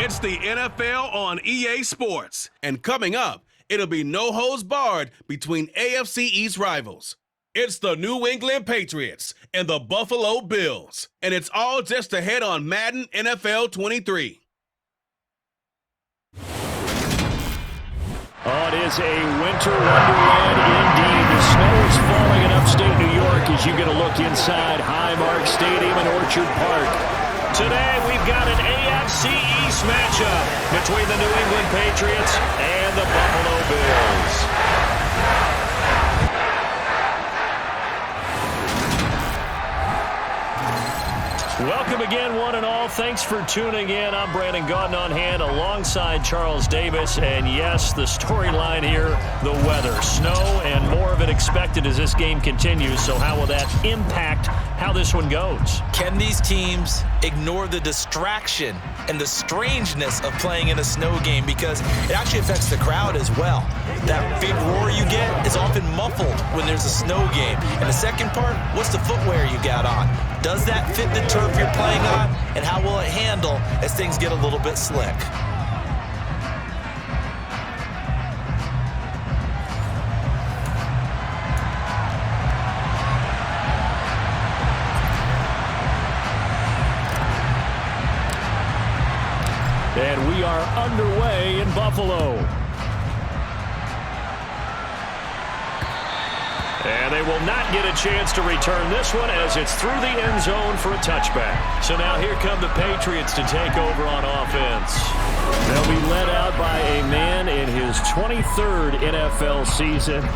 It's the NFL on EA Sports. And coming up, it'll be no holds barred between AFC East rivals. It's the New England Patriots and the Buffalo Bills. And it's all just ahead on Madden NFL 23. Oh, it is a winter wonderland indeed. The snow is falling in upstate New York as you get a look inside Highmark Stadium in Orchard Park. Today we've got an AFC East matchup between the New England Patriots and the Buffalo Bills. Welcome again, one and all. Thanks for tuning in. I'm Brandon Gaudin on hand alongside Charles Davis. And yes, the storyline here, the weather. Snow and more of it expected as this game continues. So how will that impact how this one goes? Can these teams ignore the distraction and the strangeness of playing in a snow game? Because it actually affects the crowd as well. That big roar you get is often muffled when there's a snow game. And the second part, what's the footwear you got on? Does that fit the turf you're playing on? And how will it handle as things get a little bit slick? And we are underway in Buffalo. And they will not get a chance to return this one as it's through the end zone for a touchback. So now here come the Patriots to take over on offense. They'll be led out by a man in his 23rd NFL season.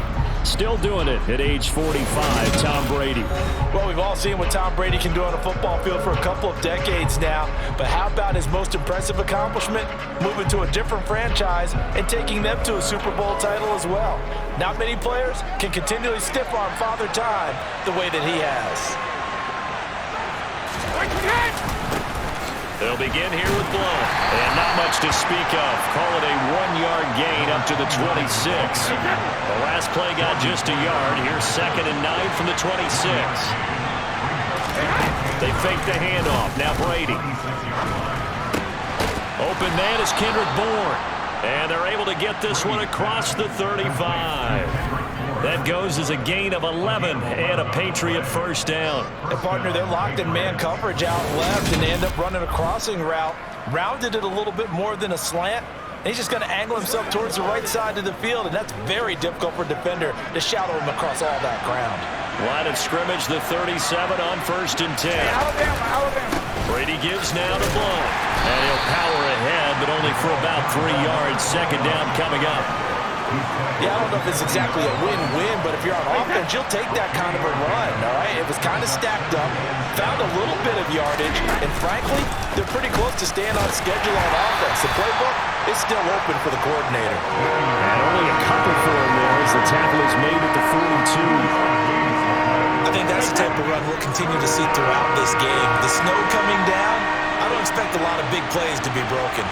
Still doing it at age 45, Tom Brady. Well, we've all seen what Tom Brady can do on a football field for a couple of decades now. But how about his most impressive accomplishment? Moving to a different franchise and taking them to a Super Bowl title as well. Not many players can continually stiff-arm Father Time the way that he has. They'll begin here with blow. And not much to speak of. Call it a 1-yard gain up to the 26. The last play got just a yard. Here's 2nd and 9 from the 26. They fake the handoff. Now Brady. Open man is Kendrick Bourne. And they're able to get this one across the 35. That goes as a gain of 11 and a Patriot first down. And partner, they're locked in man coverage out left, and they end up running a crossing route. Rounded it a little bit more than a slant. And he's just going to angle himself towards the right side of the field, and that's very difficult for a defender to shadow him across all that ground. Line of scrimmage, the 37 on 1st and 10. Alabama. Brady gives now to Blow. And he'll power ahead, but only for about 3 yards. 2nd down coming up. Yeah, I don't know if it's exactly a win-win, but if you're on offense, you'll take that kind of a run, all right? It was kind of stacked up, found a little bit of yardage, and frankly, they're pretty close to staying on schedule on offense. The playbook is still open for the coordinator. And only a couple for him there as the tackle is made at the 42. I think that's the type of run we'll continue to see throughout this game. The snow coming down, I don't expect a lot of big plays to be broken.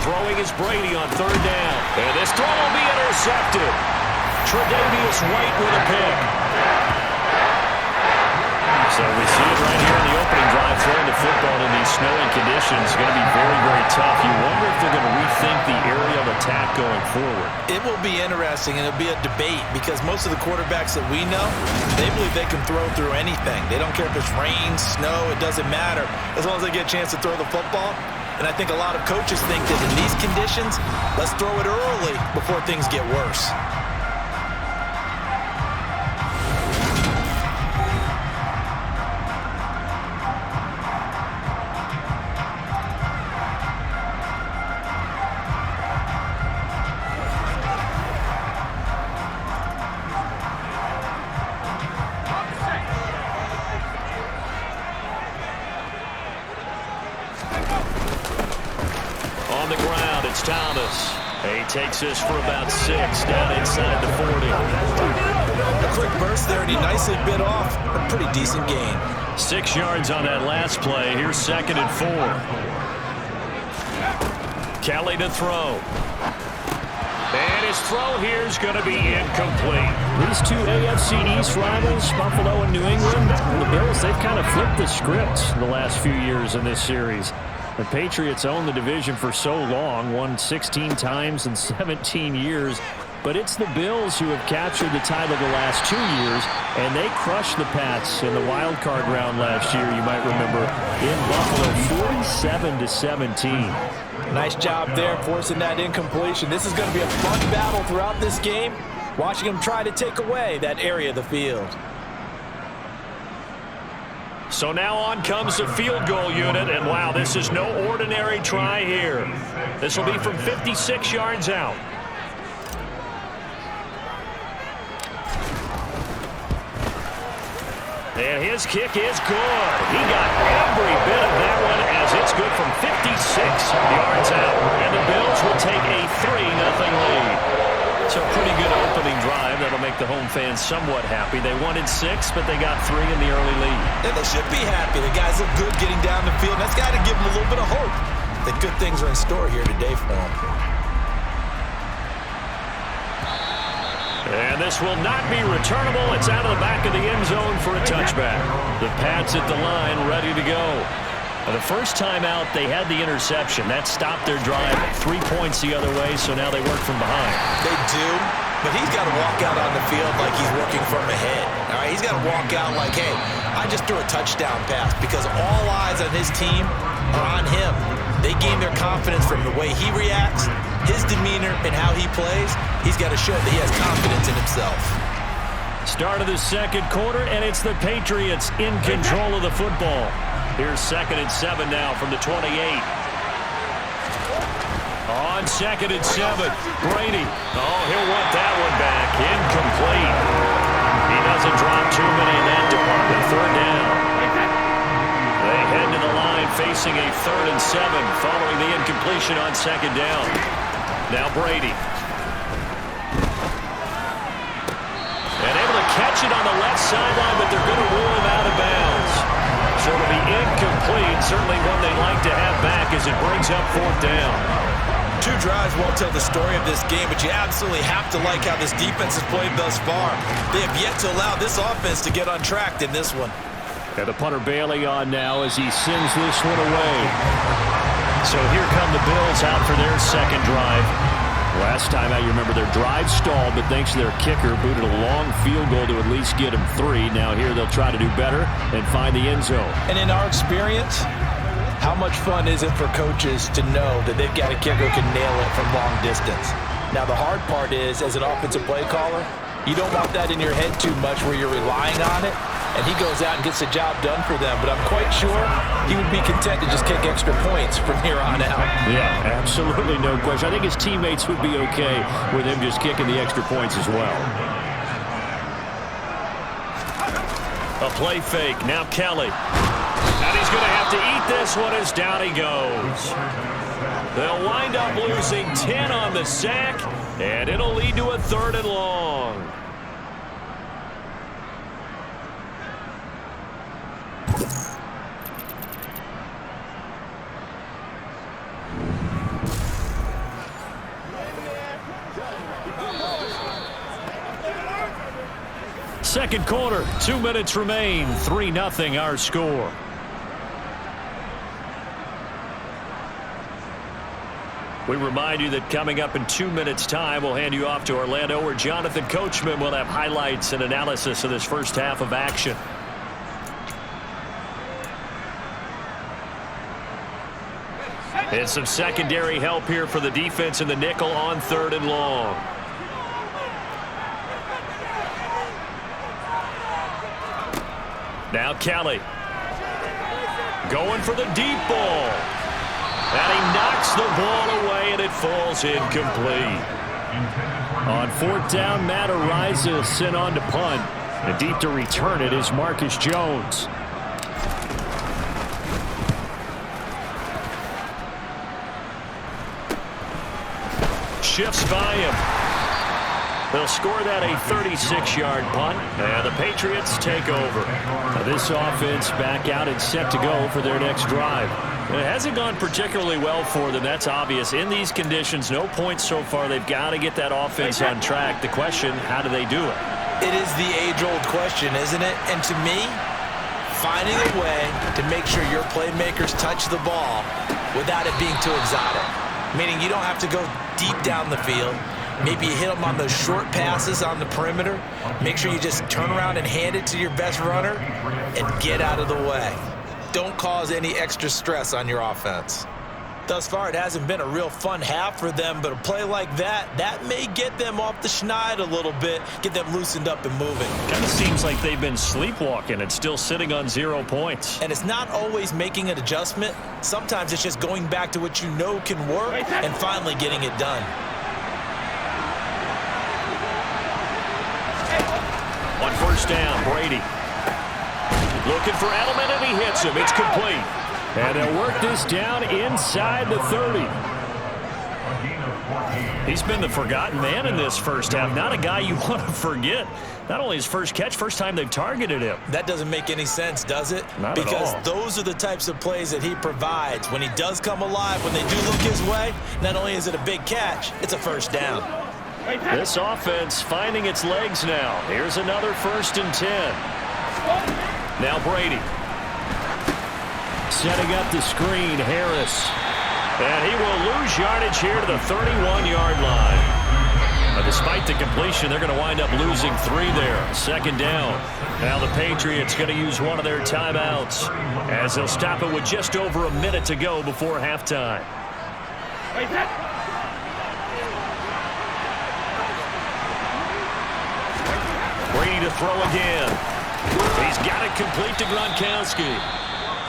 Throwing is Brady on 3rd down. And this throw will be intercepted. Tre'Davious White with a pick. So we see it right here in the opening drive, throwing the football in these snowing conditions. It's going to be very, very tough. You wonder if they're going to rethink the aerial attack going forward. It will be interesting, and it'll be a debate because most of the quarterbacks that we know, they believe they can throw through anything. They don't care if it's rain, snow, it doesn't matter. As long as they get a chance to throw the football. And I think a lot of coaches think that in these conditions, let's throw it early before things get worse. On the ground, it's Thomas. He takes this for about 6 down inside the 40. A quick burst there, and he nicely bit off a pretty decent gain. 6 yards on that last play. Here's 2nd and 4. Kelly to throw. And his throw here is going to be incomplete. These two AFC East rivals, Buffalo and New England, and the Bills, they've kind of flipped the script the last few years in this series. The Patriots own the division for so long, won 16 times in 17 years. But it's the Bills who have captured the title the last 2 years, and they crushed the Pats in the wild card round last year, you might remember, in Buffalo, 47-17. Nice job there forcing that incompletion. This is going to be a fun battle throughout this game, watching them try to take away that area of the field. So now on comes the field goal unit, and wow, this is no ordinary try here. This will be from 56 yards out. And his kick is good. He got every bit of that one as it's good from 56 yards out. And the Bills will take a 3-0 lead. So a pretty good opening drive. That'll make the home fans somewhat happy. They wanted 6, but they got 3 in the early lead. And they should be happy. The guys look good getting down the field. That's got to give them a little bit of hope that good things are in store here today for them. And this will not be returnable. It's out of the back of the end zone for a touchback. The Pats at the line, ready to go. The first time out, they had the interception. That stopped their drive 3 points the other way, so now they work from behind. They do, but he's got to walk out on the field like he's working from ahead. All right, he's got to walk out like, hey, I just threw a touchdown pass, because all eyes on his team are on him. They gain their confidence from the way he reacts, his demeanor, and how he plays. He's got to show that he has confidence in himself. Start of the second quarter, and it's the Patriots in control of the football. Here's 2nd and 7 now from the 28. On 2nd and 7, Brady. Oh, he'll want that one back. Incomplete. He doesn't drop too many in that department. 3rd down. They head to the line facing a 3rd and 7 following the incompletion on 2nd down. Now Brady. And able to catch it on the left sideline, but they're going to rule him out of bounds. So it'll be incomplete. Certainly one they'd like to have back as it brings up 4th down. 2 drives won't tell the story of this game, but you absolutely have to like how this defense has played thus far. They have yet to allow this offense to get on track in this one. And the punter Bailey on now as he sends this one away. So here come the Bills out for their 2nd drive. Last time out, you remember their drive stalled, but thanks to their kicker, booted a long field goal to at least get them 3. Now here they'll try to do better and find the end zone. And in our experience, how much fun is it for coaches to know that they've got a kicker who can nail it from long distance? Now the hard part is, as an offensive play caller, you don't want that in your head too much where you're relying on it, and he goes out and gets the job done for them. But I'm quite sure he would be content to just kick extra points from here on out. Yeah, absolutely no question. I think his teammates would be okay with him just kicking the extra points as well. A play fake. Now Kelly. And he's going to have to eat this one as down he goes. They'll wind up losing 10 on the sack, and it'll lead to a 3rd and long. Second quarter, 2 minutes remain. 3-0 our score. We remind you that coming up in 2 minutes' time, we'll hand you off to Orlando, where Jonathan Coachman will have highlights and analysis of this first half of action. And some secondary help here for the defense in the nickel on 3rd and long. Now Kelly. Going for the deep ball. And he knocks the ball away, and it falls incomplete. On 4th down, Matt Ariza sent on to punt. And deep to return it is Marcus Jones. Shifts by him. They'll score that a 36-yard punt, and the Patriots take over. Now this offense back out and set to go for their next drive. It hasn't gone particularly well for them, that's obvious. In these conditions, no points so far. They've got to get that offense on track. The question, how do they do it? It is the age-old question, isn't it? And to me, finding a way to make sure your playmakers touch the ball without it being too exotic. Meaning you don't have to go deep down the field. Maybe you hit them on those short passes on the perimeter. Make sure you just turn around and hand it to your best runner and get out of the way. Don't cause any extra stress on your offense. Thus far, it hasn't been a real fun half for them, but a play like that may get them off the schneid a little bit, get them loosened up and moving. Kind of seems like they've been sleepwalking and still sitting on 0 points. And it's not always making an adjustment. Sometimes it's just going back to what you know can work and finally getting it done. On first down, Brady. Looking for Edelman, and he hits him. It's complete. And they'll work this down inside the 30. He's been the forgotten man in this first half. Not a guy you want to forget. Not only his first catch, first time they've targeted him. That doesn't make any sense, does it? Not at all. Because those are the types of plays that he provides. When he does come alive, when they do look his way, not only is it a big catch, it's a first down. This offense finding its legs now. Here's another 1st and 10. Now Brady. Setting up the screen, Harris. And he will lose yardage here to the 31-yard line. But despite the completion, they're going to wind up losing 3 there. 2nd down. Now the Patriots going to use one of their timeouts as they'll stop it with just over a minute to go before halftime. Brady to throw again. He's got it complete to Gronkowski.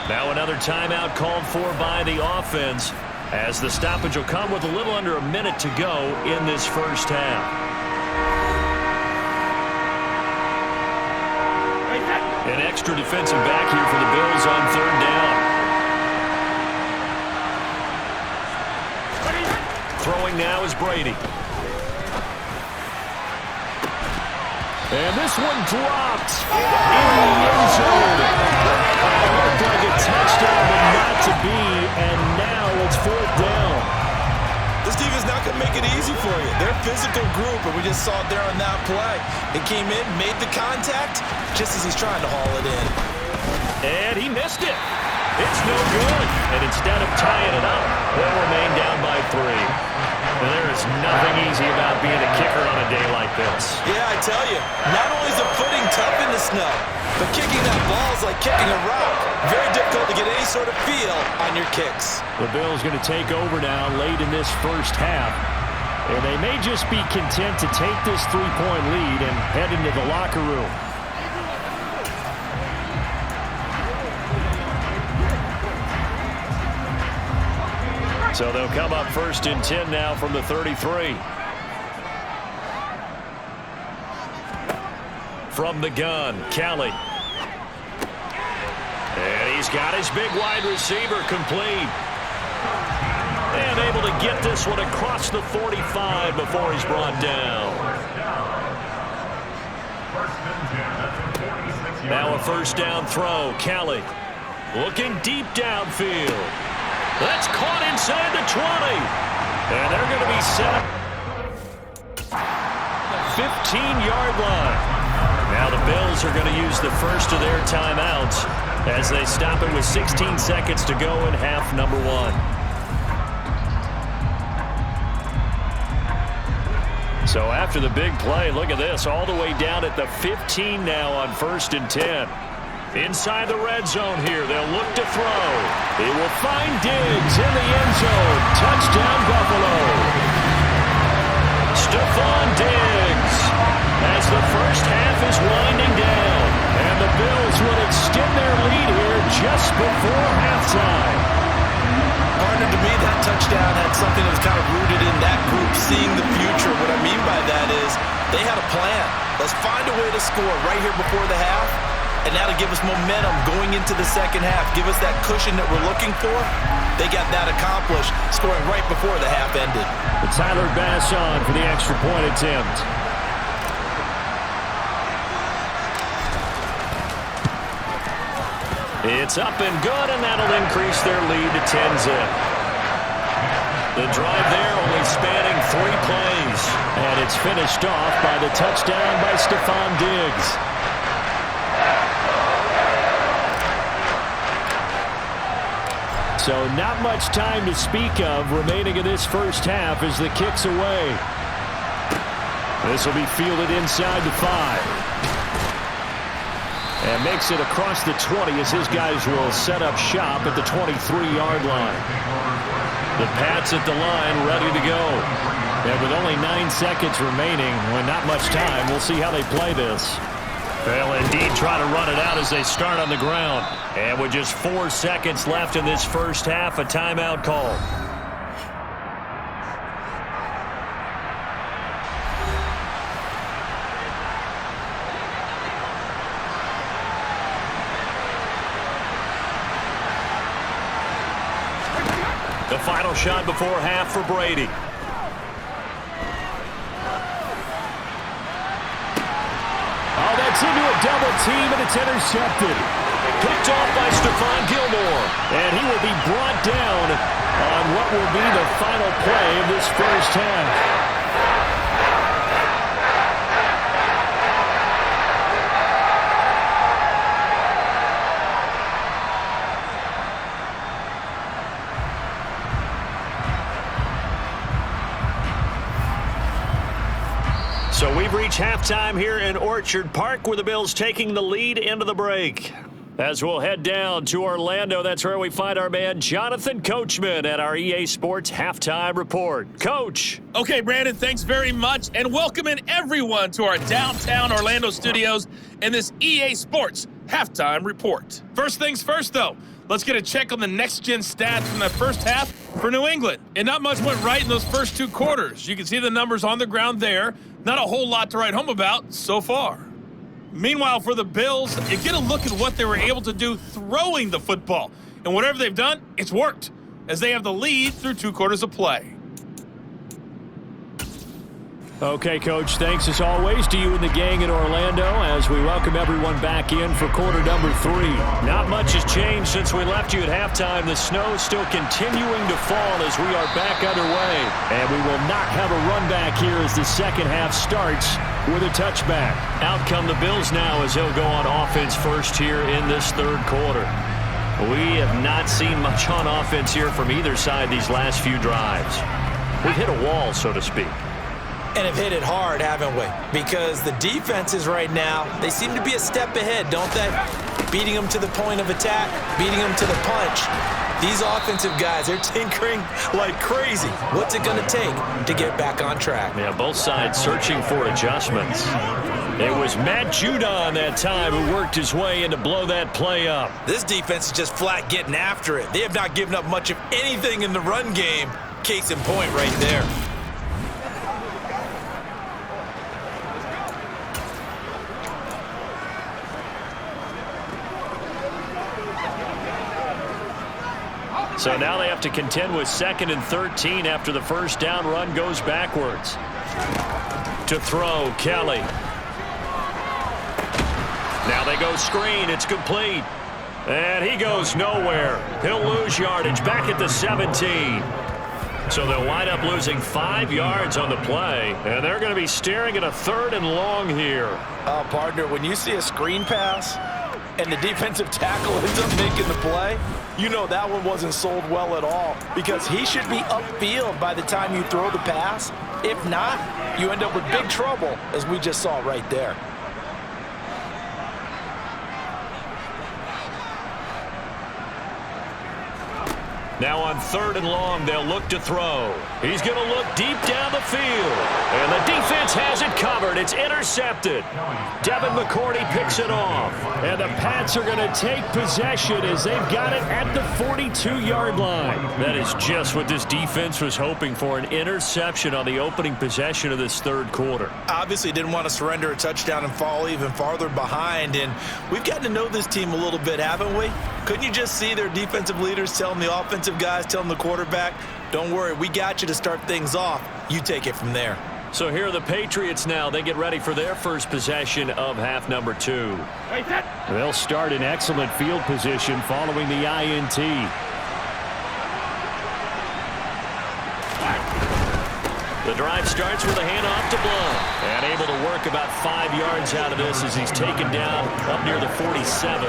Now another timeout called for by the offense as the stoppage will come with a little under a minute to go in this first half. An extra defensive back here for the Bills on 3rd down. Throwing now is Brady. And this one dropped in the end zone. It looked like a touchdown, but not to be, and now it's 4th down. This defense not going to make it easy for you. They're a physical group, and we just saw it there on that play. It came in, made the contact, just as he's trying to haul it in. And he missed it. It's no good. And instead of tying it up, they'll remain down by 3. There is nothing easy about being a kicker on a day like this. Yeah, I tell you, not only is the footing tough in the snow, but kicking that ball is like kicking a rock. Very difficult to get any sort of feel on your kicks. The Bills going to take over now late in this first half. And they may just be content to take this 3-point lead and head into the locker room. So they'll come up 1st and 10 now from the 33. From the gun, Kelly. And he's got his big wide receiver complete. And able to get this one across the 45 before he's brought down. Now a 1st down throw, Kelly. Looking deep downfield. That's caught inside the 20. And they're going to be set up. 15-yard line. Now the Bills are going to use the first of their timeouts as they stop it with 16 seconds to go in half number 1. So after the big play, look at this, all the way down at the 15 now on 1st and 10. Inside the red zone here, they'll look to throw. He will find Diggs in the end zone. Touchdown, Buffalo. Stephon Diggs as the first half is winding down. And the Bills will extend their lead here just before halftime. Partner, to me, that touchdown had something that was kind of rooted in that group seeing the future. What I mean by that is they had a plan. Let's find a way to score right here before the half. And that'll give us momentum going into the second half. Give us that cushion that we're looking for. They got that accomplished, scoring right before the half ended. Tyler Bass on for the extra point attempt. It's up and good, and that'll increase their lead to 10-zip. The drive there only spanning 3 plays. And it's finished off by the touchdown by Stephon Diggs. So not much time to speak of remaining in this first half as the kick's away. This will be fielded inside the 5. And makes it across the 20 as his guys will set up shop at the 23-yard line. The Pats at the line ready to go. And with only 9 seconds remaining, well, not much time, we'll see how they play this. They'll indeed try to run it out as they start on the ground. And with just 4 seconds left in this first half, a timeout call. The final shot before half for Brady. Oh, that's into a double team, and it's intercepted. Picked off by Stephon Gilmore. And he will be brought down on what will be the final play of this first half. So we've reached halftime here in Orchard Park with the Bills taking the lead into the break. As we'll head down to Orlando, that's where we find our man Jonathan Coachman at our EA Sports Halftime Report. Coach. Okay, Brandon, thanks very much, and welcoming everyone to our downtown Orlando studios in this EA Sports Halftime Report. First things first, though. Let's get a check on the next-gen stats from that first half for New England. And not much went right in those first 2 quarters. You can see the numbers on the ground there. Not a whole lot to write home about so far. Meanwhile, for the Bills, you get a look at what they were able to do throwing the football. And whatever they've done, it's worked, as they have the lead through 2 quarters of play. Okay, Coach, thanks as always to you and the gang in Orlando as we welcome everyone back in for quarter number 3. Not much has changed since we left you at halftime. The snow still continuing to fall as we are back underway. And we will not have a run back here as the second half starts with a touchback. Out come the Bills now as they'll go on offense first here in this third quarter. We have not seen much on offense here from either side these last few drives. We've hit a wall, so to speak. And have hit it hard, haven't we? Because the defenses right now, they seem to be a step ahead, don't they? Beating them to the point of attack, beating them to the punch. These offensive guys, they're tinkering like crazy. What's it going to take to get back on track? Yeah, both sides searching for adjustments. It was Matt Judon that time who worked his way in to blow that play up. This defense is just flat getting after it. They have not given up much of anything in the run game. Case in point right there. So now they have to contend with 2nd and 13 after the first down run goes backwards. To throw, Kelly. Now they go screen. It's complete. And he goes nowhere. He'll lose yardage back at the 17. So they'll wind up losing 5 yards on the play. And they're going to be staring at a 3rd and long here. Partner, when you see a screen pass and the defensive tackle ends up making the play, you know that one wasn't sold well at all because he should be upfield by the time you throw the pass. If not, you end up with big trouble, as we just saw right there. Now on 3rd and long, they'll look to throw. He's going to look deep down the field. And the defense has it covered. It's intercepted. Devin McCourty picks it off. And the Pats are going to take possession as they've got it at the 42-yard line. That is just what this defense was hoping for, an interception on the opening possession of this third quarter. Obviously didn't want to surrender a touchdown and fall even farther behind. And we've gotten to know this team a little bit, haven't we? Couldn't you just see their defensive leaders telling the offensive guys, telling the quarterback, don't worry, we got you to start things off. You take it from there. So here are the Patriots now. They get ready for their first possession of half number 2. They'll start in excellent field position following the INT. The drive starts with a handoff to Blount. And able to work about 5 yards out of this as he's taken down up near the 47.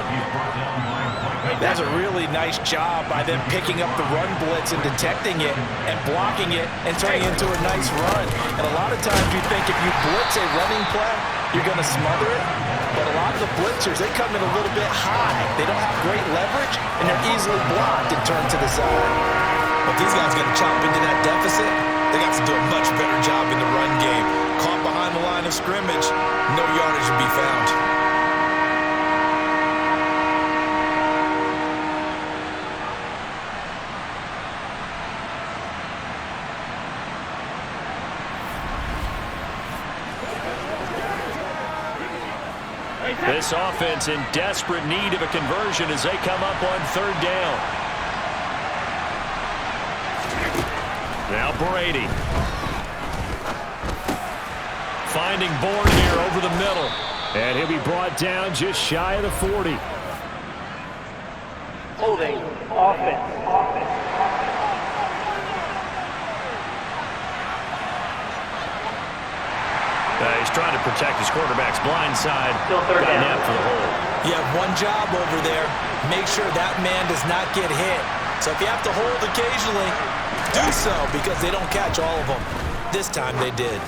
That's a really nice job by them picking up the run blitz and detecting it and blocking it and turning it into a nice run. And a lot of times you think if you blitz a running play, you're going to smother it. But a lot of the blitzers, they come in a little bit high. They don't have great leverage, and they're easily blocked and turned to the side. But these guys got to chop into that deficit. They got to do a much better job in the run game. Caught behind the line of scrimmage, no yardage to be found. This offense in desperate need of a conversion as they come up on 3rd down. Now Brady. Finding Bourne here over the middle. And he'll be brought down just shy of the 40. Holding offense. He's trying to protect his quarterback's blind side. Still 3rd down. Got for the hold. You have one job over there. Make sure that man does not get hit. So if you have to hold occasionally, do so because they don't catch all of them. This time they did.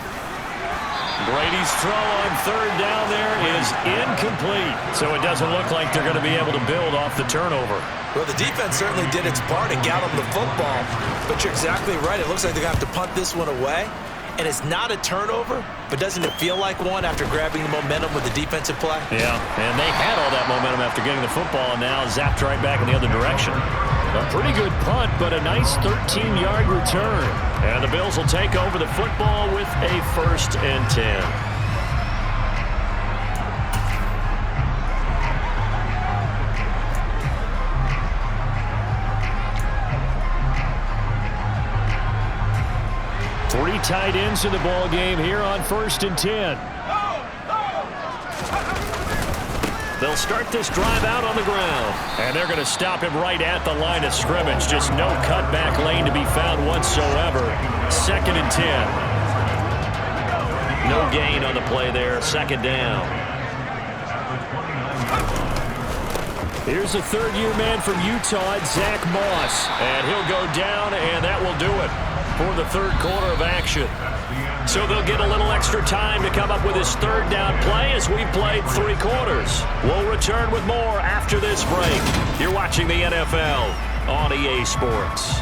Brady's throw on 3rd down there is incomplete. So it doesn't look like they're going to be able to build off the turnover. Well, the defense certainly did its part and got them the football. But you're exactly right. It looks like they're going to have to punt this one away. And it's not a turnover, but doesn't it feel like one after grabbing the momentum with the defensive play? Yeah, and they had all that momentum after getting the football and now zapped right back in the other direction. A pretty good punt, but a nice 13-yard return. And the Bills will take over the football with a 1st and 10. Three tight ends in the ball game here on 1st and 10. They'll start this drive out on the ground. And they're going to stop him right at the line of scrimmage. Just no cutback lane to be found whatsoever. 2nd and 10. No gain on the play there. 2nd down. Here's the 3rd-year man from Utah, Zach Moss. And he'll go down, and that will do it for the 3rd quarter of action. So they'll get a little extra time to come up with his 3rd down play as we've played 3 quarters. We'll return with more after this break. You're watching the NFL on EA Sports.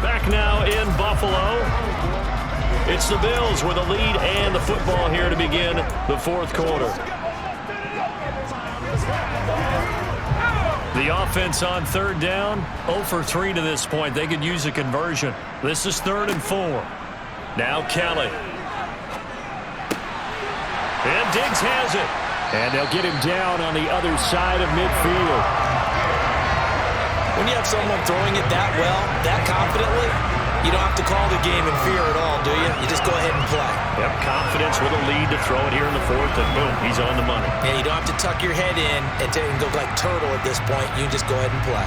Back now in Buffalo. It's the Bills with a lead and the football here to begin the 4th quarter. The offense on 3rd down, 0 for 3 to this point. They could use a conversion. This is 3rd and 4. Now Kelly. And Diggs has it. And they'll get him down on the other side of midfield. When you have someone throwing it that well, that confidently, you don't have to call the game in fear at all, do you? You just go ahead and play. Yep, confidence with a lead to throw it here in the 4th, and boom, he's on the money. And you don't have to tuck your head in and go like turtle at this point. You can just go ahead and play.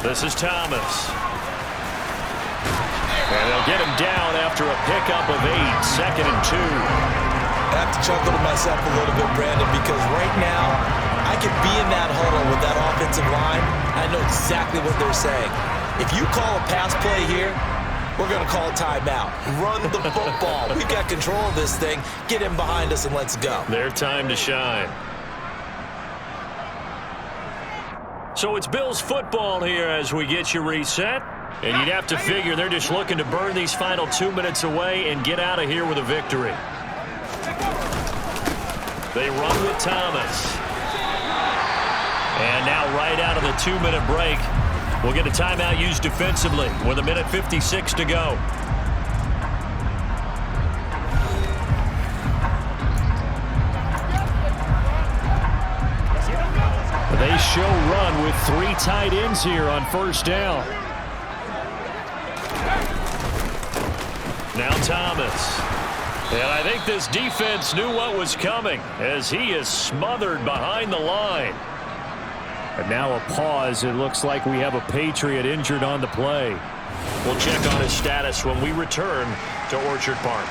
This is Thomas. And they'll get him down after a pickup of 8, 2nd and 2. I have to chuckle to myself a little bit, Brandon, because right now I could be in that huddle with that offensive line. I know exactly what they're saying. If you call a pass play here, we're going to call a timeout. Run the football. We've got control of this thing. Get him behind us and let's go. Their time to shine. So it's Bills football here as we get you reset. And you'd have to figure they're just looking to burn these final 2 minutes away and get out of here with a victory. They run with Thomas. And now right out of the 2-minute break, we'll get a timeout used defensively with 1:56 to go. They show run with 3 tight ends here on first down. Now Thomas. And I think this defense knew what was coming as he is smothered behind the line. And now a pause. It looks like we have a Patriot injured on the play. We'll check on his status when we return to Orchard Park.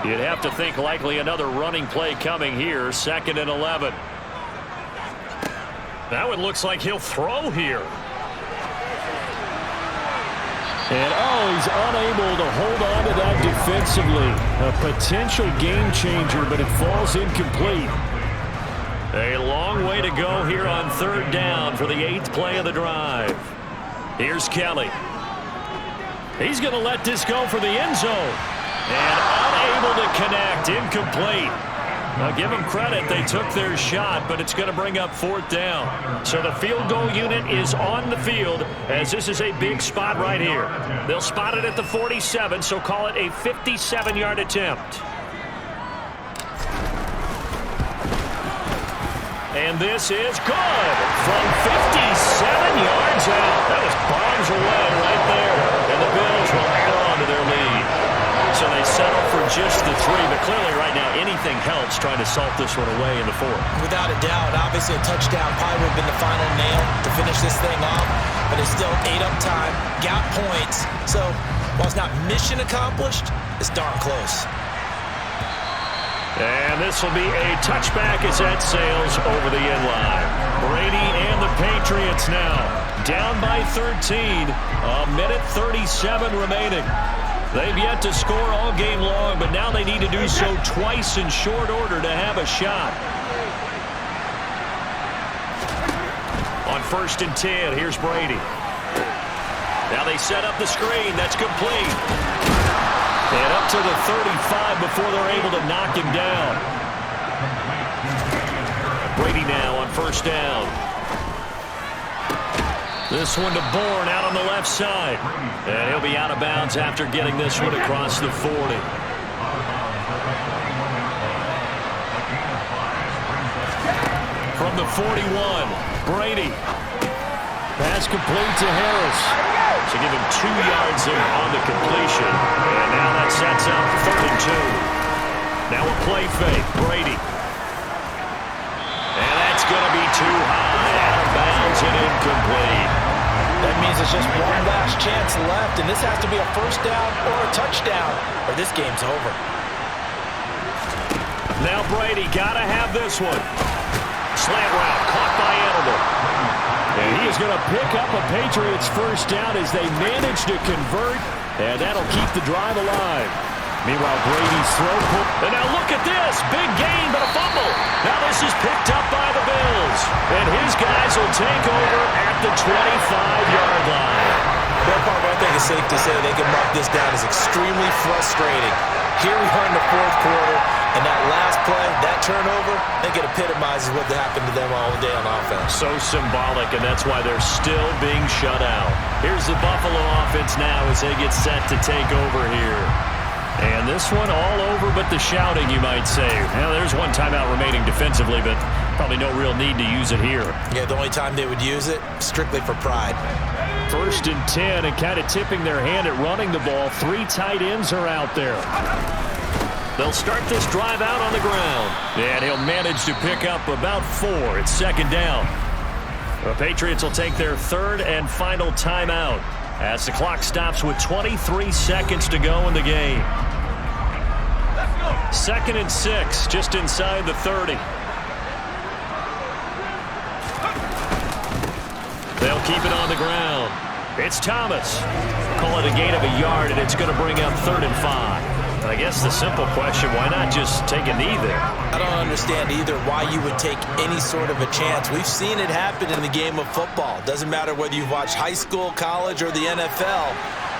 You'd have to think likely another running play coming here. 2nd and 11. Now it looks like he'll throw here. And he's unable to hold on to that defensively. A potential game changer, but it falls incomplete. A long way to go here on 3rd down for the 8th play of the drive. Here's Kelly. He's going to let this go for the end zone. And unable to connect, incomplete. Now give them credit, they took their shot, but it's going to bring up 4th down. So the field goal unit is on the field as this is a big spot right here. They'll spot it at the 47, so call it a 57-yard attempt. And this is good from 57 yards out. That was bombs away right there. And the Bills will add on to their lead. So they settle for just the 3, but clearly right now anything helps trying to salt this one away in the 4th. Without a doubt, obviously a touchdown probably would have been the final nail to finish this thing off, but it's still ate up time, got points. So while it's not mission accomplished, it's darn close. And this will be a touchback as that sails over the end line. Brady and the Patriots now down by 13, a minute 37 remaining. They've yet to score all game long, but now they need to do so twice in short order to have a shot. On 1st and 10, here's Brady. Now they set up the screen. That's complete. And up to the 35 before they're able to knock him down. Brady now on 1st down. This one to Bourne out on the left side. And he'll be out of bounds after getting this one across the 40. From the 41, Brady. Pass complete to Harris. So give him 2 yards there on the completion. And now that sets up 3rd and 2. Now a play fake, Brady. And that's going to be too high, out of bounds and incomplete. That means it's just one last chance left, and this has to be a 1st down or a touchdown, or this game's over. Now Brady got to have this one. Slant route, caught by Edelman. And he is going to pick up a Patriots 1st down as they manage to convert, and that'll keep the drive alive. Meanwhile, Brady's throw. And now look at this. Big gain, but a fumble. Now this is picked up by the Bills. And his guys will take over at the 25-yard line. I think it's safe to say they can mark this down as extremely frustrating. Here we are in the 4th quarter, and that last play, that turnover, I think it epitomizes what happened to them all day on offense. So symbolic, and that's why they're still being shut out. Here's the Buffalo offense now as they get set to take over here. And this one all over but the shouting, you might say. Now, there's one timeout remaining defensively, but probably no real need to use it here. Yeah, the only time they would use it, strictly for pride. 1st and 10, and kind of tipping their hand at running the ball. 3 tight ends are out there. They'll start this drive out on the ground. And he'll manage to pick up about 4. It's 2nd down. The Patriots will take their 3rd and final timeout as the clock stops with 23 seconds to go in the game. 2nd and 6, just inside the 30. They'll keep it on the ground. It's Thomas. Call it a gain of a yard, and it's going to bring up 3rd and 5. I guess the simple question, why not just take a knee there? I don't understand either why you would take any sort of a chance. We've seen it happen in the game of football. Doesn't matter whether you've watched high school, college, or the NFL.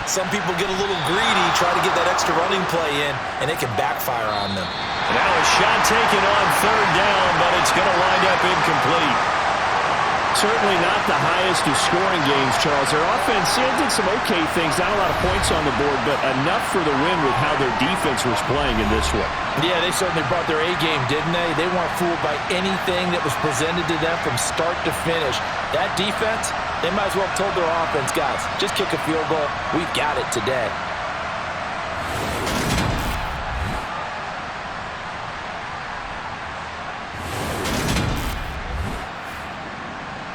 Some people get a little greedy, try to get that extra running play in, and it can backfire on them. Now a shot taken on 3rd down, but it's going to wind up incomplete. Certainly not the highest of scoring games, Charles. Their offense did some okay things, not a lot of points on the board, but enough for the win with how their defense was playing in this one. Yeah, they certainly brought their A-game, didn't they? They weren't fooled by anything that was presented to them from start to finish. That defense, they might as well have told their offense, guys, just kick a field goal. We've got it today.